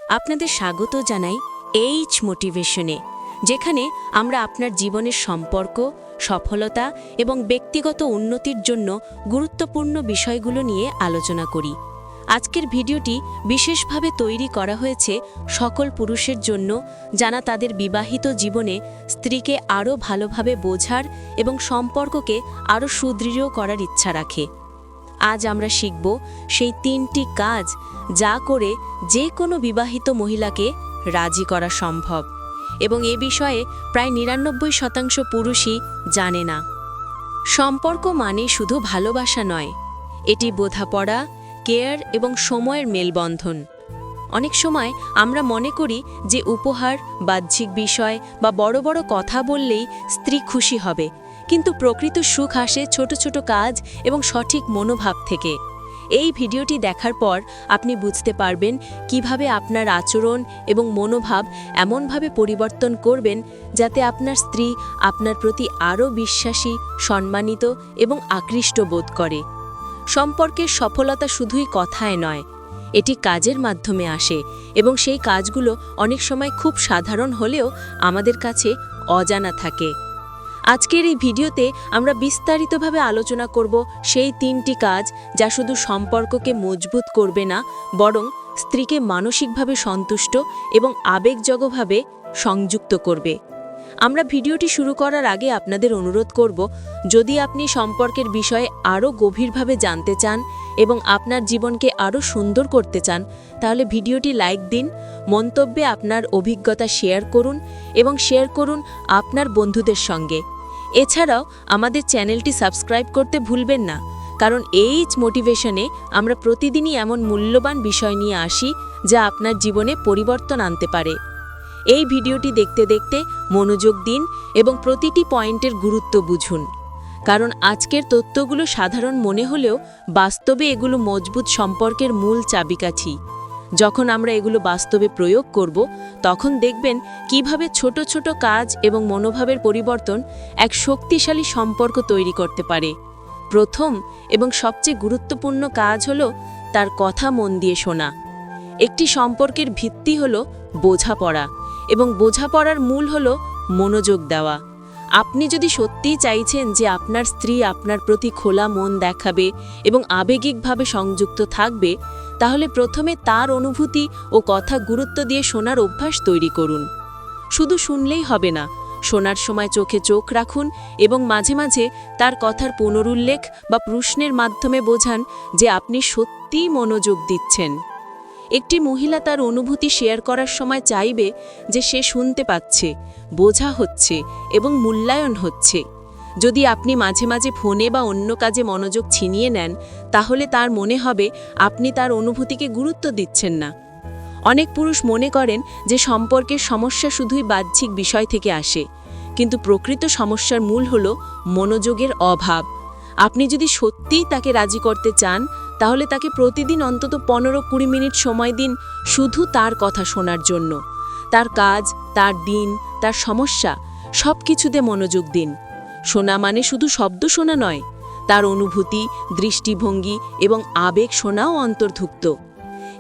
আপনাদের স্বাগত জানাই এইচ মোটিভেশনে, যেখানে আমরা আপনার জীবনের সম্পর্ক, সফলতা এবং ব্যক্তিগত উন্নতির জন্য গুরুত্বপূর্ণ বিষয়গুলো নিয়ে আলোচনা করি। আজকের ভিডিওটি বিশেষভাবে তৈরি করা হয়েছে সকল পুরুষের জন্য, যারা তাদের বিবাহিত জীবনে স্ত্রীকে আরও ভালোভাবে বোঝার এবং সম্পর্ককে আরও সুদৃঢ় করার ইচ্ছা রাখে। আজ আমরা শিখব সেই 3টি কাজ যা করে যে কোনো বিবাহিত মহিলাকে রাজি করা সম্ভব, এবং এ বিষয়ে প্রায় ৯৯% পুরুষই জানে না। সম্পর্ক মানে শুধু ভালোবাসা নয়, এটি বোঝাপড়া, কেয়ার এবং সময়ের মেলবন্ধন। অনেক সময় আমরা মনে করি যে উপহার, বাহ্যিক বিষয় বা বড় বড় কথা বললেই স্ত্রী খুশি হবে, কিন্তু প্রকৃত সুখ আসে ছোট ছোট কাজ এবং সঠিক মনোভাব থেকে। এই ভিডিওটি দেখার পর আপনি বুঝতে পারবেন কিভাবে আপনার আচরণ এবং মনোভাব এমনভাবে পরিবর্তন করবেন যাতে আপনার স্ত্রী আপনার প্রতি আরও বিশ্বাসী, সম্মানিত এবং আকৃষ্ট বোধ করে। সম্পর্কের সফলতা শুধুই কথায় নয়, এটি কাজের মাধ্যমে আসে, এবং সেই কাজগুলো অনেক সময় খুব সাধারণ হলেও আমাদের কাছে অজানা থাকে। আজকের এই ভিডিওতে আমরা বিস্তারিতভাবে আলোচনা করব সেই 3টি কাজ যা শুধু সম্পর্ককে মজবুত করবে না, বরং স্ত্রীকে মানসিকভাবে সন্তুষ্ট এবং আবেগজগভাবে সংযুক্ত করবে। আমরা ভিডিওটি শুরু করার আগে আপনাদের অনুরোধ করব, যদি আপনি সম্পর্কের বিষয়ে আরও গভীরভাবে জানতে চান এবং আপনার জীবনকে আরও সুন্দর করতে চান, তাহলে ভিডিওটি লাইক দিন, মন্তব্যে আপনার অভিজ্ঞতা শেয়ার করুন এবং শেয়ার করুন আপনার বন্ধুদের সঙ্গে। এছাড়াও আমাদের চ্যানেলটি সাবস্ক্রাইব করতে ভুলবেন না, কারণ এইচ মোটিভেশনে আমরা প্রতিদিনই এমন মূল্যবান বিষয় নিয়ে আসি যা আপনার জীবনে পরিবর্তন আনতে পারে। এই ভিডিওটি দেখতে দেখতে মনোযোগ দিন এবং প্রতিটি পয়েন্টের গুরুত্ব বুঝুন, কারণ আজকের তথ্যগুলো সাধারণ মনে হলেও বাস্তবে এগুলো মজবুত সম্পর্কের মূল চাবিকাঠি। যখন আমরা এগুলো বাস্তবে প্রয়োগ করব, তখন দেখবেন কিভাবে ছোট ছোট কাজ এবং মনোভাবের পরিবর্তন এক শক্তিশালী সম্পর্ক তৈরি করতে পারে। প্রথম এবং সবচেয়ে গুরুত্বপূর্ণ কাজ হলো তার কথা মন দিয়ে শোনা। একটি সম্পর্কের ভিত্তি হলো বোঝাপড়া, এবং বোঝাপড়ার মূল হলো মনোযোগ দেওয়া। আপনি যদি সত্যিই চাইছেন যে আপনার স্ত্রী আপনার প্রতি খোলা মন দেখাবে এবং আবেগিকভাবে সংযুক্ত থাকবে, তাহলে প্রথমে তার অনুভূতি ও কথা গুরুত্ব দিয়ে শোনার অভ্যাস তৈরি করুন। শুধু শুনলেই হবে না, শোনার সময় চোখে চোখ রাখুন এবং মাঝে মাঝে তার কথার পুনরুল্লেখ বা প্রশ্নের মাধ্যমে বোঝান যে আপনি সত্যিই মনোযোগ দিচ্ছেন। একটি মহিলা তার অনুভূতি শেয়ার করার সময় চাইবে যে সে শুনতে পাচ্ছে, বোঝা হচ্ছে এবং মূল্যায়ন হচ্ছে। যদি আপনি মাঝে মাঝে ফোনে বা অন্য কাজে মনোযোগ ছিনিয়ে নেন, তাহলে তার মনে হবে আপনি তার অনুভূতিকে গুরুত্ব দিচ্ছেন না। অনেক পুরুষ মনে করেন যে সম্পর্কের সমস্যা শুধুই বাহ্যিক বিষয় থেকে আসে, কিন্তু প্রকৃত সমস্যার মূল হলো মনোযোগের অভাব। আপনি যদি সত্যিই তাকে রাজি করতে চান, তাহলে তাকে প্রতিদিন অন্তত 15-20 মিনিট সময় দিন শুধু তার কথা শোনার জন্য। তার কাজ, তার দিন, তার সমস্যা সব কিছুতে মনোযোগ দিন। শোনা মানে শুধু শব্দ শোনা নয়, তার অনুভূতি, দৃষ্টিভঙ্গি এবং আবেগ শোনাও অন্তর্ভুক্ত।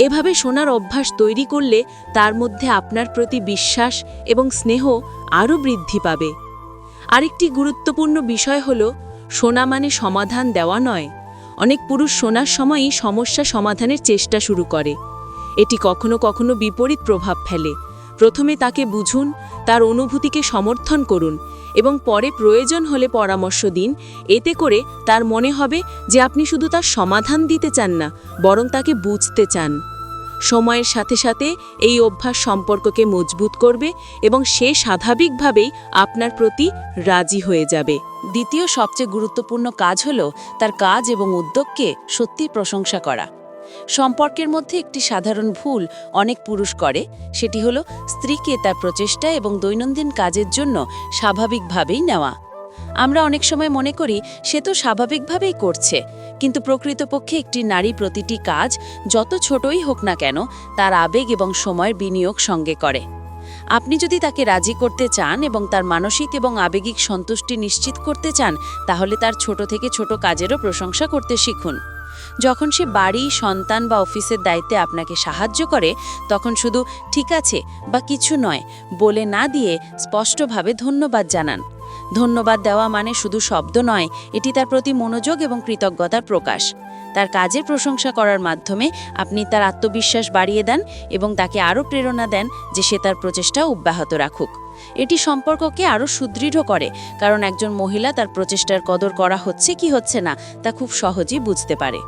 এভাবে শোনার অভ্যাস তৈরি করলে তার মধ্যে আপনার প্রতি বিশ্বাস এবং স্নেহ আরও বৃদ্ধি পাবে। আরেকটি গুরুত্বপূর্ণ বিষয় হলো, শোনা মানে সমাধান দেওয়া নয়। অনেক পুরুষ শোনার সময়ই সমস্যা সমাধানের চেষ্টা শুরু করে। এটি কখনো কখনো বিপরীত প্রভাব ফেলে। প্রথমে তাকে বুঝুন, তার অনুভূতিকে সমর্থন করুন এবং পরে প্রয়োজন হলে পরামর্শ দিন। এতে করে তার মনে হবে যে আপনি শুধু তার সমাধান দিতে চান না, বরং তাকে বুঝতে চান। সময়ের সাথে সাথে এই অভ্যাস সম্পর্ককে মজবুত করবে এবং সে স্বাভাবিকভাবেই আপনার প্রতি রাজি হয়ে যাবে। দ্বিতীয় সবচেয়ে গুরুত্বপূর্ণ কাজ হলো তার কাজ এবং উদ্যোগকে সত্যি প্রশংসা করা। সম্পর্কের মধ্যে একটি সাধারণ ভুল অনেক পুরুষ করে, সেটি হলো স্ত্রীকে তার প্রচেষ্টা এবং দৈনন্দিন কাজের জন্য স্বাভাবিকভাবেই নেওয়া। আমরা অনেক সময় মনে করি সে তো স্বাভাবিকভাবেই করছে, কিন্তু প্রকৃতপক্ষে একটি নারী প্রতিটি কাজ যত ছোটই হোক না কেন তার আবেগ এবং সময়ের বিনিয়োগ সঙ্গে করে। আপনি যদি তাকে রাজি করতে চান এবং তার মানসিক এবং আবেগিক সন্তুষ্টি নিশ্চিত করতে চান, তাহলে তার ছোট থেকে ছোট কাজেরও প্রশংসা করতে শিখুন। যখন সে বাড়ি, সন্তান বা অফিসের দায়িত্বে আপনাকে সাহায্য করে, তখন শুধু ঠিক আছে বা কিছু নয় বলে না দিয়ে স্পষ্টভাবে ধন্যবাদ জানান। ধন্যবাদ দেওয়া মানে শুধু শব্দ নয়, এটি তার প্রতি মনোযোগ এবং কৃতজ্ঞতার প্রকাশ। তার কাজের প্রশংসা করার মাধ্যমে আপনি তার আত্মবিশ্বাস বাড়িয়ে দেন এবং তাকে আরও প্রেরণা দেন যে সে তার প্রচেষ্টা অব্যাহত রাখুক। এটি সম্পর্ককে আরও সুদৃঢ় করে, কারণ একজন মহিলা তার প্রচেষ্টার কদর করা হচ্ছে কি হচ্ছে না তা খুব সহজেই বুঝতে পারে।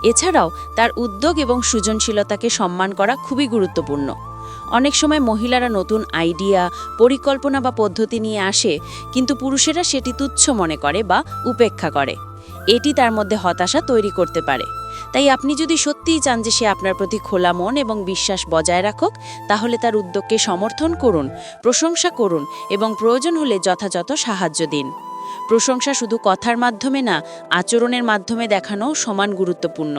এছাড়াও তার উদ্যোগ এবং সৃজনশীলতাকে সম্মান করা খুবই গুরুত্বপূর্ণ। অনেক সময় মহিলারা নতুন আইডিয়া, পরিকল্পনা বা পদ্ধতি নিয়ে আসে, কিন্তু পুরুষেরা সেটি তুচ্ছ মনে করে বা উপেক্ষা করে। এটি তার মধ্যে হতাশা তৈরি করতে পারে। তাই আপনি যদি সত্যিই চান যে সে আপনার প্রতি খোলা মন এবং বিশ্বাস বজায় রাখুক, তাহলে তার উদ্যোগকে সমর্থন করুন, প্রশংসা করুন এবং প্রয়োজন হলে যথাযথ সাহায্য দিন। প্রশংসা শুধু কথার মাধ্যমে না, আচরণের মাধ্যমে দেখানো সমান গুরুত্বপূর্ণ।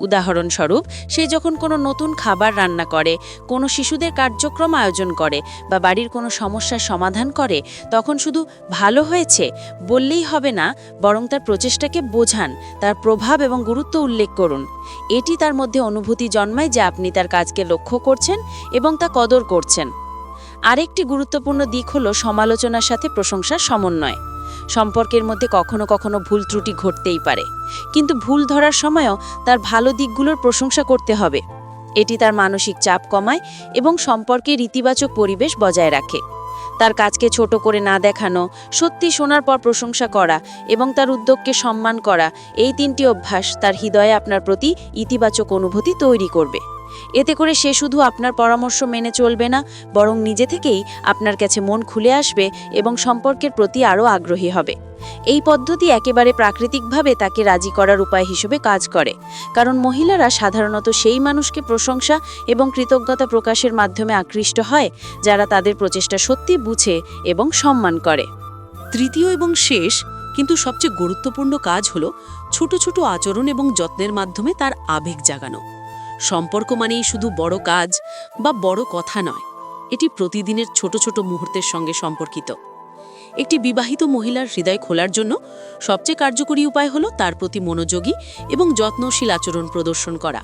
উদাহরণস্বরূপ, সে যখন কোনো নতুন খাবার রান্না করে, কোনো শিশুদের কার্যক্রম আয়োজন করে বা বাড়ির কোনো সমস্যার সমাধান করে, তখন শুধু ভালো হয়েছে বললেই হবে না, বরং তার প্রচেষ্টাকে বোঝান, তার প্রভাব এবং গুরুত্ব উল্লেখ করুন। এটি তার মধ্যে অনুভূতি জন্মায় যে আপনি তার কাজকে লক্ষ্য করছেন এবং তা কদর করছেন। আরেকটি গুরুত্বপূর্ণ দিক হলো সমালোচনার সাথে প্রশংসার সমন্বয়। সম্পর্কের মধ্যে কখনো কখনো ভুল ত্রুটি ঘটতেই পারে, কিন্তু ভুল ধরার সময়ও তার ভালো দিকগুলোর প্রশংসা করতে হবে। এটি তার মানসিক চাপ কমায় এবং সম্পর্কের ইতিবাচক পরিবেশ বজায় রাখে। তার কাজকে ছোট করে না দেখানো, সত্যি শোনার পর প্রশংসা করা এবং তার উদ্যোগকে সম্মান করা, এই তিনটি অভ্যাস তার হৃদয়ে আপনার প্রতি ইতিবাচক অনুভূতি তৈরি করবে। এতে করে সে শুধু আপনার পরামর্শ মেনে চলবে না, বরং নিজে থেকেই আপনার কাছে মন খুলে আসবে এবং সম্পর্কের প্রতি আরও আগ্রহী হবে। এই পদ্ধতি একেবারে প্রাকৃতিকভাবে তাকে রাজি করার উপায় হিসেবে কাজ করে, কারণ মহিলারা সাধারণত সেই মানুষকে প্রশংসা এবং কৃতজ্ঞতা প্রকাশের মাধ্যমে আকৃষ্ট হয় যারা তাদের প্রচেষ্টা সত্যি বুঝে এবং সম্মান করে। তৃতীয় এবং শেষ কিন্তু সবচেয়ে গুরুত্বপূর্ণ কাজ হলো ছোট ছোট আচরণ এবং যত্নের মাধ্যমে তার আবেগ জাগানো। সম্পর্ক মানেই শুধু বড় কাজ বা বড় কথা নয়, এটি প্রতিদিনের ছোট ছোট মুহূর্তের সঙ্গে সম্পর্কিত। একটি বিবাহিত মহিলার হৃদয় খোলার জন্য সবচেয়ে কার্যকরী উপায় হলো তার প্রতি মনোযোগী এবং যত্নশীল আচরণ প্রদর্শন করা।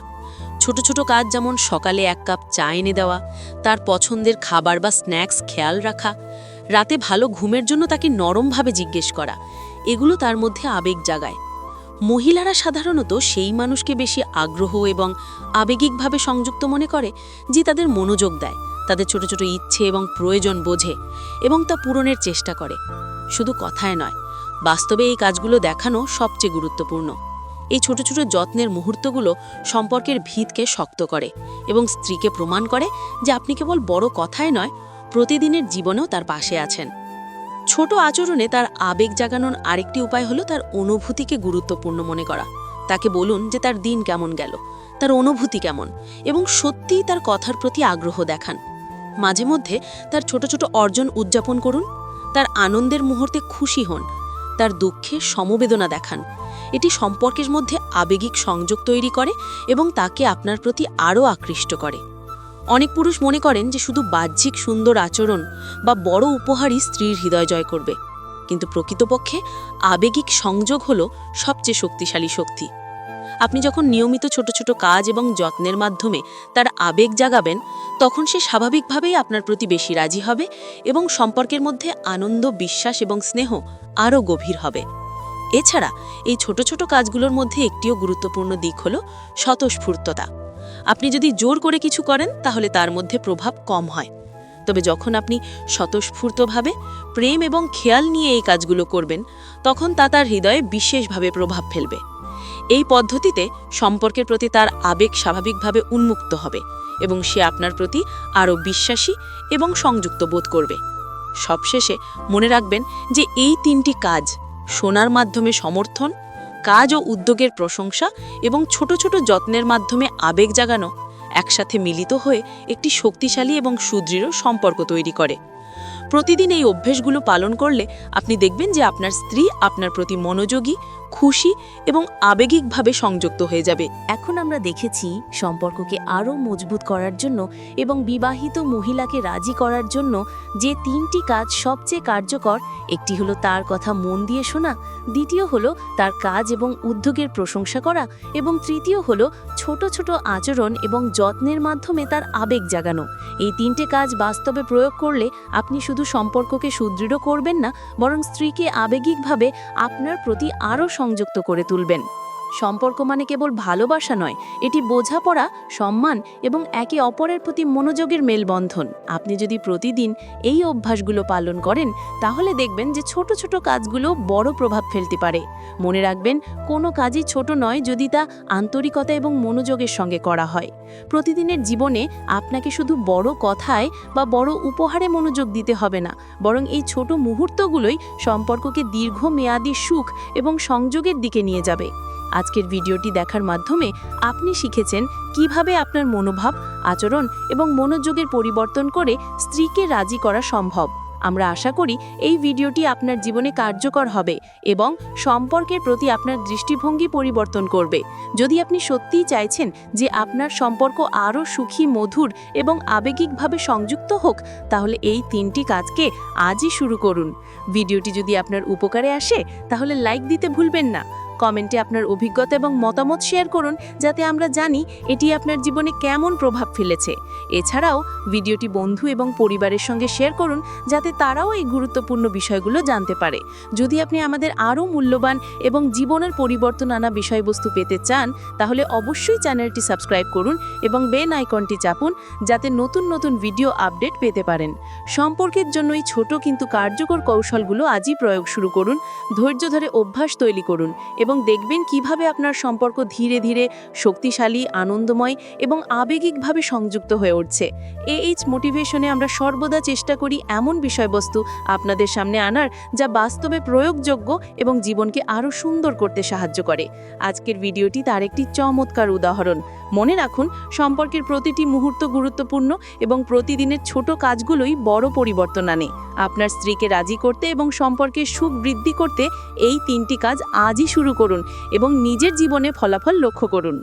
ছোট ছোট কাজ যেমন সকালে 1 কাপ চা এনে দেওয়া, তার পছন্দের খাবার বা স্ন্যাক্স খেয়াল রাখা, রাতে ভালো ঘুমের জন্য তাকে নরমভাবে জিজ্ঞেস করা, এগুলো তার মধ্যে আবেগ জাগায়। মহিলারা সাধারণত সেই মানুষকে বেশি আগ্রহ এবং আবেগিকভাবে সংযুক্ত মনে করে যে তাদের মনোযোগ দেয়, তাদের ছোট ছোট ইচ্ছে এবং প্রয়োজন বোঝে এবং তা পূরণের চেষ্টা করে। শুধু কথায় নয়, বাস্তবে এই কাজগুলো দেখানো সবচেয়ে গুরুত্বপূর্ণ। এই ছোট ছোট যত্নের মুহূর্তগুলো সম্পর্কের ভিতকে শক্ত করে এবং স্ত্রীকে প্রমাণ করে যে আপনি কেবল বড় কথায় নয়, প্রতিদিনের জীবনেও তার পাশে আছেন। ছোট আচরণে তার আবেগ জাগানোর আরেকটি উপায় হলো তার অনুভূতিকে গুরুত্বপূর্ণ মনে করা। তাকে বলুন যে তার দিন কেমন গেল, তার অনুভূতি কেমন, এবং সত্যিই তার কথার প্রতি আগ্রহ দেখান। মাঝে মধ্যে তার ছোট ছোট অর্জন উদযাপন করুন, তার আনন্দের মুহূর্তে খুশি হন, তার দুঃখে সমবেদনা দেখান। এটি সম্পর্কের মধ্যে আবেগিক সংযোগ তৈরি করে এবং তাকে আপনার প্রতি আরও আকৃষ্ট করে। অনেক পুরুষ মনে করেন যে শুধু বাহ্যিক সুন্দর আচরণ বা বড় উপহারই স্ত্রীর হৃদয় জয় করবে, কিন্তু প্রকৃতপক্ষে আবেগিক সংযোগ হলো সবচেয়ে শক্তিশালী শক্তি। আপনি যখন নিয়মিত ছোট ছোট কাজ এবং যত্নের মাধ্যমে তার আবেগ জাগাবেন, তখন সে স্বাভাবিকভাবেই আপনার প্রতি বেশি রাজি হবে এবং সম্পর্কের মধ্যে আনন্দ, বিশ্বাস এবং স্নেহ আরও গভীর হবে। এছাড়া এই ছোট ছোট কাজগুলোর মধ্যে একটিও গুরুত্বপূর্ণ দিক হলো স্বতঃস্ফূর্ততা। আপনি যদি জোর করে কিছু করেন তাহলে তার মধ্যে প্রভাব কম হয়, তবে যখন আপনি স্বতঃস্ফূর্তভাবে প্রেম এবং খেয়াল নিয়ে এই কাজগুলো করবেন, তখন তা তার হৃদয়ে বিশেষভাবে প্রভাব ফেলবে। এই পদ্ধতিতে সম্পর্কের প্রতি তার আবেগ স্বাভাবিকভাবে উন্মুক্ত হবে এবং সে আপনার প্রতি আরও বিশ্বাসী এবং সংযুক্ত বোধ করবে। সবশেষে মনে রাখবেন যে এই 3টি কাজ, শোনার মাধ্যমে সমর্থন, কাজ ও উদ্যোগের প্রশংসা এবং ছোট ছোট যত্নের মাধ্যমে আবেগ জাগানো, একসাথে মিলিত হয়ে একটি শক্তিশালী এবং সুদৃঢ় সম্পর্ক তৈরি করে। প্রতিদিন এই অভ্যেসগুলো পালন করলে আপনি দেখবেন যে আপনার স্ত্রী আপনার প্রতি মনোযোগী, খুশি এবং আবেগিকভাবে সংযুক্ত হয়ে যাবে। এখন আমরা দেখেছি সম্পর্ককে আরও মজবুত করার জন্য এবং বিবাহিত মহিলাকে রাজি করার জন্য যে 3টি কাজ সবচেয়ে কার্যকর। একটি হলো তার কথা মন দিয়ে শোনা, দ্বিতীয় হলো তার কাজ এবং উদ্যোগের প্রশংসা করা, এবং তৃতীয় হলো ছোট ছোট আচরণ এবং যত্নের মাধ্যমে তার আবেগ জাগানো। এই 3টে কাজ বাস্তবে প্রয়োগ করলে আপনি শুধু সম্পর্ককে সুদৃঢ় করবেন না, বরং স্ত্রীকে আবেগিকভাবে আপনার প্রতি আরও সংযুক্ত করে তুলবেন। সম্পর্ক মানে কেবল ভালোবাসা নয়, এটি বোঝাপড়া, সম্মান এবং একে অপরের প্রতি মনোযোগের মেলবন্ধন। আপনি যদি প্রতিদিন এই অভ্যাসগুলো পালন করেন, তাহলে দেখবেন যে ছোট ছোট কাজগুলো বড় প্রভাব ফেলতে পারে। মনে রাখবেন, কোনো কাজই ছোট নয় যদি তা আন্তরিকতা এবং মনোযোগের সঙ্গে করা হয়। প্রতিদিনের জীবনে আপনাকে শুধু বড় কথায় বা বড় উপহারে মনোযোগ দিতে হবে না, বরং এই ছোট মুহূর্তগুলোই সম্পর্ককে দীর্ঘমেয়াদী সুখ এবং সংযোগের দিকে নিয়ে যাবে। আজকের ভিডিওটি দেখার মাধ্যমে আপনি শিখেছেন কিভাবে আপনার মনোভাব, আচরণ এবং মনোযোগের পরিবর্তন করে স্ত্রীকে রাজি করা সম্ভব। আমরা আশা করি এই ভিডিওটি আপনার জীবনে কার্যকর হবে এবং সম্পর্কের প্রতি আপনার দৃষ্টিভঙ্গি পরিবর্তন করবে। যদি আপনি সত্যিই চাইছেন যে আপনার সম্পর্ক আরও সুখী, মধুর এবং আবেগিকভাবে সংযুক্ত হোক, তাহলে এই 3টি কাজকে আজই শুরু করুন। ভিডিওটি যদি আপনার উপকারে আসে, তাহলে লাইক দিতে ভুলবেন না। কমেন্টে আপনার অভিজ্ঞতা এবং মতামত শেয়ার করুন, যাতে আমরা জানি এটি আপনার জীবনে কেমন প্রভাব ফেলেছে। এছাড়াও ভিডিওটি বন্ধু এবং পরিবারের সঙ্গে শেয়ার করুন, যাতে তারাও এই গুরুত্বপূর্ণ বিষয়গুলো জানতে পারে। যদি আপনি আমাদের আরও মূল্যবান এবং জীবনের পরিবর্তন আনা বিষয়বস্তু পেতে চান, তাহলে অবশ্যই চ্যানেলটি সাবস্ক্রাইব করুন এবং বেল আইকনটি চাপুন, যাতে নতুন নতুন ভিডিও আপডেট পেতে পারেন। সম্পর্কের জন্য এই ছোট কিন্তু কার্যকর কৌশলগুলো আজই প্রয়োগ শুরু করুন। ধৈর্য ধরে অভ্যাস তৈরি করুন এবং দেখবেন কিভাবে আপনার সম্পর্ক ধীরে ধীরে শক্তিশালী, আনন্দময় এবং আবেগিকভাবে সংযুক্ত হয়ে উঠছে। AH মোটিভেশনে আমরা সর্বদা চেষ্টা করি এমন বিষয়বস্তু আপনাদের সামনে আনার, যা বাস্তবে প্রয়োগযোগ্য এবং জীবনকে আরও সুন্দর করতে সাহায্য করে। আজকের ভিডিওটি তার একটি চমৎকার উদাহরণ। মনে রাখুন, সম্পর্কের প্রতিটি মুহূর্ত গুরুত্বপূর্ণ এবং প্রতিদিনের ছোট কাজগুলোই বড় পরিবর্তন আনে। আপনার স্ত্রীকে রাজি করতে এবং সম্পর্কের সুখ বৃদ্ধি করতে এই 3টি কাজ আজই শুরু করুন এবং নিজের জীবনে ফলাফল লক্ষ্য করুন।